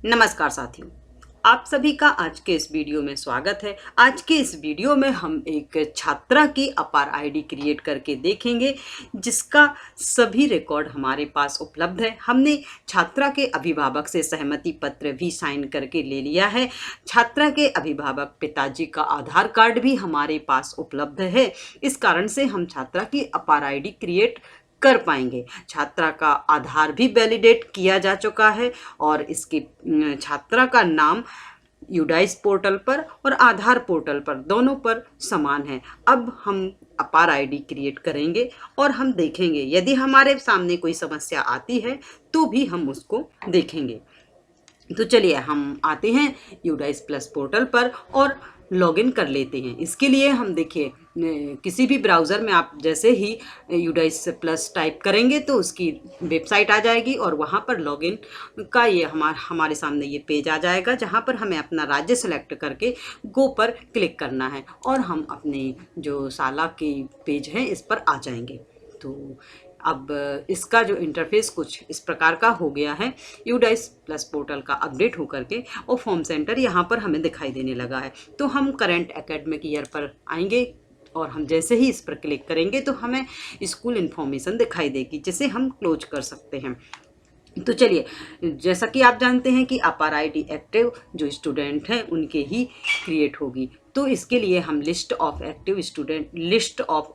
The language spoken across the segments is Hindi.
नमस्कार साथियों, आप सभी का आज के इस वीडियो में स्वागत है। आज के इस वीडियो में हम एक छात्रा की अपार आईडी क्रिएट करके देखेंगे, जिसका सभी रिकॉर्ड हमारे पास उपलब्ध है। हमने छात्रा के अभिभावक से सहमति पत्र भी साइन करके ले लिया है। छात्रा के अभिभावक पिताजी का आधार कार्ड भी हमारे पास उपलब्ध है। इस कारण से हम छात्रा की अपार आईडी क्रिएट कर पाएंगे। छात्रा का आधार भी वैलिडेट किया जा चुका है और इसकी छात्रा का नाम यूडाइस पोर्टल पर और आधार पोर्टल पर दोनों पर समान है। अब हम अपार आईडी क्रिएट करेंगे और हम देखेंगे, यदि हमारे सामने कोई समस्या आती है तो भी हम उसको देखेंगे। तो चलिए हम आते हैं यूडाइस प्लस पोर्टल पर और लॉगिन कर लेते हैं। इसके लिए हम देखिए, किसी भी ब्राउज़र में आप जैसे ही यूडाइस प्लस टाइप करेंगे तो उसकी वेबसाइट आ जाएगी और वहाँ पर लॉगिन का ये हमारे सामने ये पेज आ जाएगा, जहाँ पर हमें अपना राज्य सेलेक्ट करके गो पर क्लिक करना है और हम अपने जो शाला के पेज हैं इस पर आ जाएंगे। तो अब इसका जो इंटरफेस कुछ इस प्रकार का हो गया है। यूडाइस प्लस पोर्टल का अपडेट होकर के और फॉर्म सेंटर यहाँ पर हमें दिखाई देने लगा है। तो हम करंट एकेडमिक ईयर पर आएंगे और हम जैसे ही इस पर क्लिक करेंगे तो हमें स्कूल इन्फॉर्मेशन दिखाई देगी, जिसे हम क्लोज कर सकते हैं। तो चलिए, जैसा कि आप जानते हैं कि अपार आईडी एक्टिव जो स्टूडेंट हैं उनके ही क्रिएट होगी। तो इसके लिए हम लिस्ट ऑफ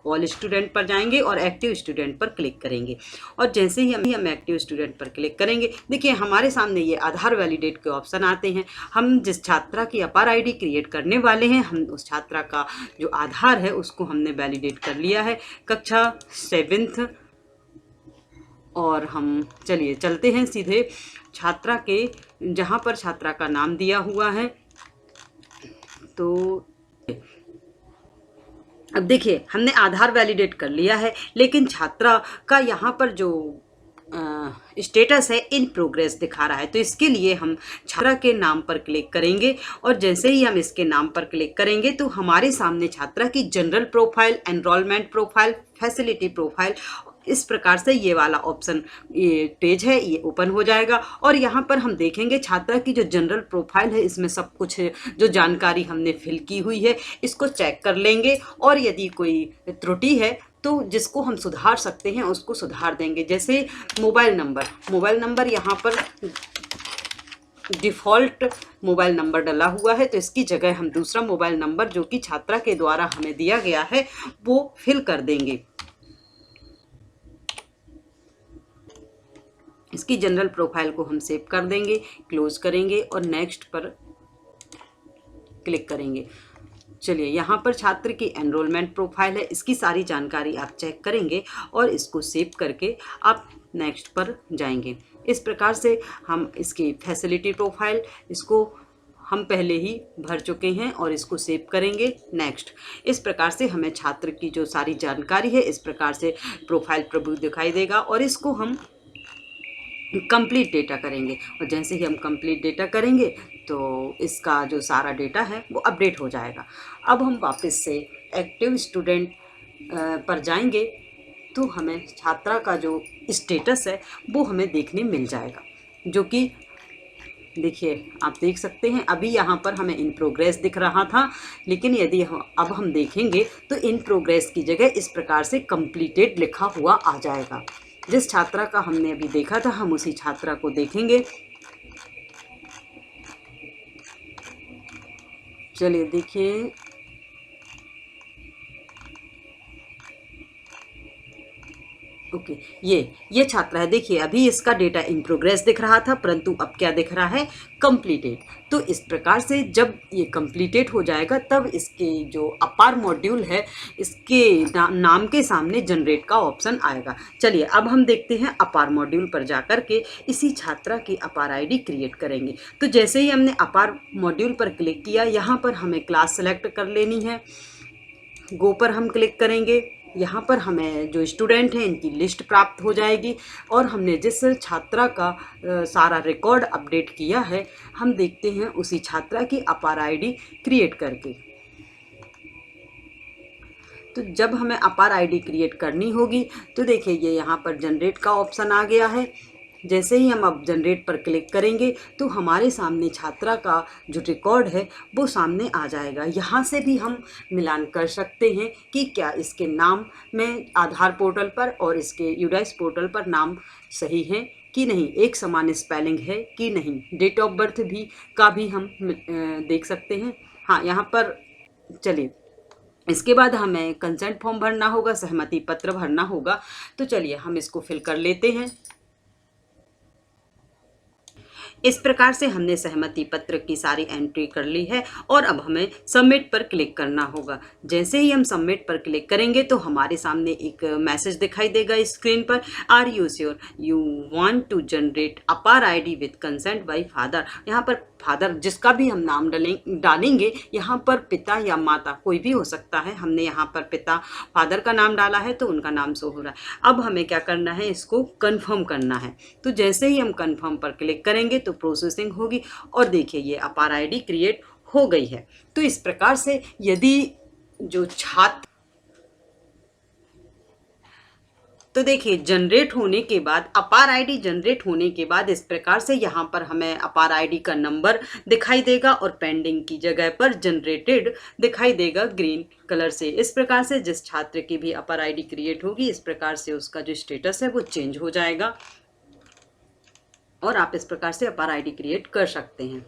ऑल स्टूडेंट पर जाएंगे और एक्टिव स्टूडेंट पर क्लिक करेंगे। और जैसे ही हम एक्टिव स्टूडेंट पर क्लिक करेंगे, देखिए हमारे सामने ये आधार वैलिडेट के ऑप्शन आते हैं। हम जिस छात्रा की अपार आईडी क्रिएट करने वाले हैं, हम उस छात्रा का जो आधार है उसको हमने वैलिडेट कर लिया है, कक्षा 7th। और हम चलिए चलते हैं सीधे छात्रा के जहाँ पर छात्रा का नाम दिया हुआ है। तो अब देखिए, हमने आधार वैलिडेट कर लिया है, लेकिन छात्रा का यहाँ पर जो स्टेटस है इन प्रोग्रेस दिखा रहा है। तो इसके लिए हम छात्रा के नाम पर क्लिक करेंगे और जैसे ही हम इसके नाम पर क्लिक करेंगे तो हमारे सामने छात्रा की general profile, enrolment profile, facility profile, इस प्रकार से ये वाला ऑप्शन, ये पेज है, ये ओपन हो जाएगा। और यहाँ पर हम देखेंगे छात्रा की जो जनरल प्रोफाइल है, इसमें सब कुछ जो जानकारी हमने फिल की हुई है इसको चेक कर लेंगे और यदि कोई त्रुटि है तो जिसको हम सुधार सकते हैं उसको सुधार देंगे। जैसे मोबाइल नंबर यहाँ पर डिफ़ॉल्ट मोबाइल नंबर डला हुआ है, तो इसकी जगह हम दूसरा मोबाइल नंबर जो कि छात्रा के द्वारा हमें दिया गया है वो फिल कर देंगे। इसकी जनरल प्रोफाइल को हम सेव कर देंगे, क्लोज करेंगे और नेक्स्ट पर क्लिक करेंगे। चलिए, यहाँ पर छात्र की एनरोलमेंट प्रोफाइल है, इसकी सारी जानकारी आप चेक करेंगे और इसको सेव करके आप नेक्स्ट पर जाएंगे। इस प्रकार से हम इसकी फैसिलिटी प्रोफाइल, इसको हम पहले ही भर चुके हैं और इसको सेव करेंगे नेक्स्ट। इस प्रकार से हमें छात्र की जो सारी जानकारी है इस प्रकार से प्रोफाइल प्रभु दिखाई देगा और इसको हम कंप्लीट डेटा करेंगे। और जैसे ही हम कंप्लीट डेटा करेंगे तो इसका जो सारा डेटा है वो अपडेट हो जाएगा। अब हम वापस से एक्टिव स्टूडेंट पर जाएंगे तो हमें छात्रा का जो स्टेटस है वो हमें देखने मिल जाएगा, जो कि देखिए आप देख सकते हैं। अभी यहाँ पर हमें इन प्रोग्रेस दिख रहा था, लेकिन यदि अब हम देखेंगे तो इन प्रोग्रेस की जगह इस प्रकार से कंप्लीटेड लिखा हुआ आ जाएगा। जिस छात्रा का हमने अभी देखा था हम उसी छात्रा को देखेंगे। चलिए देखिए, ओके, ये छात्रा है। देखिए अभी इसका डेटा इन प्रोग्रेस दिख रहा था, परंतु अब क्या दिख रहा है, कंप्लीटेड। तो इस प्रकार से जब ये कंप्लीटेड हो जाएगा तब इसके जो अपार मॉड्यूल है इसके नाम के सामने जनरेट का ऑप्शन आएगा। चलिए अब हम देखते हैं अपार मॉड्यूल पर जाकर के इसी छात्रा की अपार आईडी क्रिएट करेंगे। तो जैसे ही हमने अपार मॉड्यूल पर क्लिक किया, यहाँ पर हमें क्लास सेलेक्ट कर लेनी है। गो पर हम क्लिक करेंगे, यहाँ पर हमें जो स्टूडेंट हैं इनकी लिस्ट प्राप्त हो जाएगी और हमने जिस छात्रा का सारा रिकॉर्ड अपडेट किया है हम देखते हैं उसी छात्रा की अपार आईडी क्रिएट करके। तो जब हमें अपार आईडी क्रिएट करनी होगी तो देखिए ये यहाँ पर जनरेट का ऑप्शन आ गया है। जैसे ही हम अब जनरेट पर क्लिक करेंगे तो हमारे सामने छात्रा का जो रिकॉर्ड है वो सामने आ जाएगा। यहाँ से भी हम मिलान कर सकते हैं कि क्या इसके नाम में आधार पोर्टल पर और इसके यूडाइस पोर्टल पर नाम सही है कि नहीं, एक समान स्पेलिंग है कि नहीं। डेट ऑफ बर्थ भी हम देख सकते हैं। हाँ, यहाँ पर चलिए, इसके बाद हमें कंसेंट फॉर्म भरना होगा, सहमति पत्र भरना होगा। तो चलिए हम इसको फिल कर लेते हैं। इस प्रकार से हमने सहमति पत्र की सारी एंट्री कर ली है और अब हमें सबमिट पर क्लिक करना होगा। जैसे ही हम सबमिट पर क्लिक करेंगे तो हमारे सामने एक मैसेज दिखाई देगा स्क्रीन पर, are you sure you want to generate APAAR ID with consent by father. यहाँ पर फादर जिसका भी हम नाम डालेंगे, यहाँ पर पिता या माता कोई भी हो सकता है। हमने यहाँ पर पिता फादर का नाम डाला है तो उनका नाम शो हो रहा है। अब हमें क्या करना है, इसको कंफर्म करना है। तो जैसे ही हम कंफर्म पर क्लिक करेंगे तो प्रोसेसिंग होगी और देखिए ये अपार आईडी क्रिएट हो गई है। तो इस प्रकार से यदि जो छात्र, तो देखिए जनरेट होने के बाद, अपार आईडी जनरेट होने के बाद इस प्रकार से यहाँ पर हमें अपार आईडी का नंबर दिखाई देगा और पेंडिंग की जगह पर जनरेटेड दिखाई देगा ग्रीन कलर से। इस प्रकार से जिस छात्र की भी अपार आईडी क्रिएट होगी, इस प्रकार से उसका जो स्टेटस है वो चेंज हो जाएगा और आप इस प्रकार से अपार आईडी क्रिएट कर सकते हैं।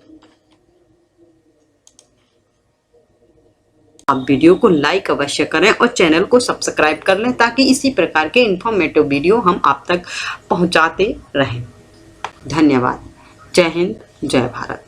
आप वीडियो को लाइक अवश्य करें और चैनल को सब्सक्राइब कर लें ताकि इसी प्रकार के इन्फॉर्मेटिव वीडियो हम आप तक पहुंचाते रहें। धन्यवाद। जय हिंद, जय भारत।